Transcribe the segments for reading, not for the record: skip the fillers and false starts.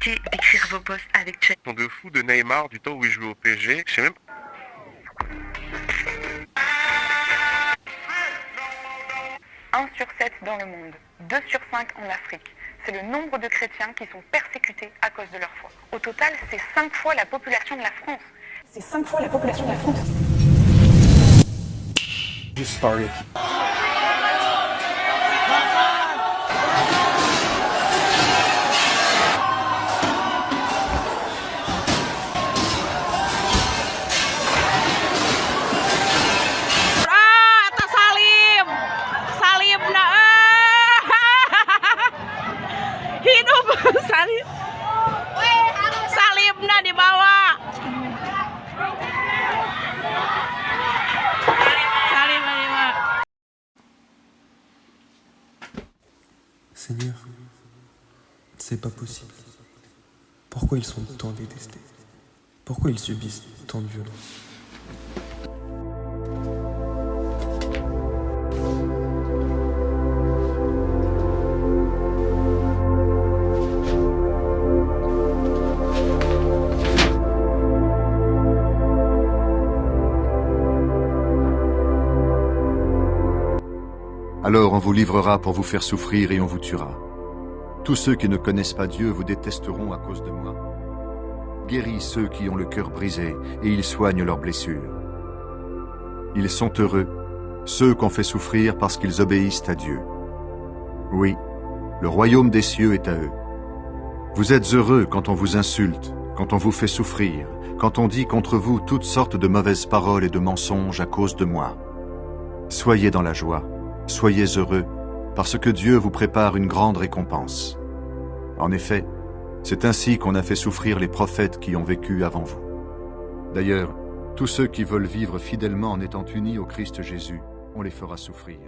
cliquez, écrire vos posts avec check. De fou de Neymar du temps où il jouait au PSG. Je sais même. 1 sur 7 dans le monde, 2 sur 5 en Afrique. C'est le nombre de chrétiens qui sont persécutés à cause de leur foi. Au total, c'est 5 fois la population de la France. C'est 5 fois la population de la France. Just started. Salibna dibawa. Seigneur, c'est pas possible. Pourquoi ils sont tant détestés? Pourquoi ils subissent tant de violence? Alors on vous livrera pour vous faire souffrir et on vous tuera. Tous ceux qui ne connaissent pas Dieu vous détesteront à cause de moi. Guéris ceux qui ont le cœur brisé et ils soignent leurs blessures. Ils sont heureux, ceux qu'on fait souffrir parce qu'ils obéissent à Dieu. Oui, le royaume des cieux est à eux. Vous êtes heureux quand on vous insulte, quand on vous fait souffrir, quand on dit contre vous toutes sortes de mauvaises paroles et de mensonges à cause de moi. Soyez dans la joie. Soyez heureux, parce que Dieu vous prépare une grande récompense. En effet, c'est ainsi qu'on a fait souffrir les prophètes qui ont vécu avant vous. D'ailleurs, tous ceux qui veulent vivre fidèlement en étant unis au Christ Jésus, on les fera souffrir.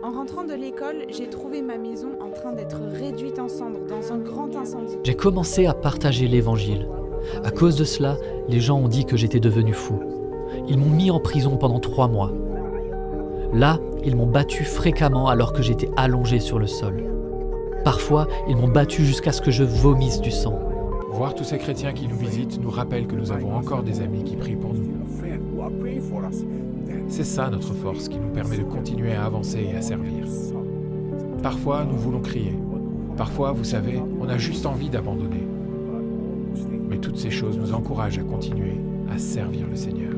En rentrant de l'école, j'ai trouvé ma maison en train d'être réduite en cendres dans un grand incendie. J'ai commencé à partager l'évangile. À cause de cela, les gens ont dit que j'étais devenu fou. Ils m'ont mis en prison pendant 3 mois. Là, ils m'ont battu fréquemment alors que j'étais allongé sur le sol. Parfois, ils m'ont battu jusqu'à ce que je vomisse du sang. Voir tous ces chrétiens qui nous visitent nous rappelle que nous avons encore des amis qui prient pour nous. C'est ça notre force qui nous permet de continuer à avancer et à servir. Parfois, nous voulons crier. Parfois, vous savez, on a juste envie d'abandonner. Mais toutes ces choses nous encouragent à continuer à servir le Seigneur.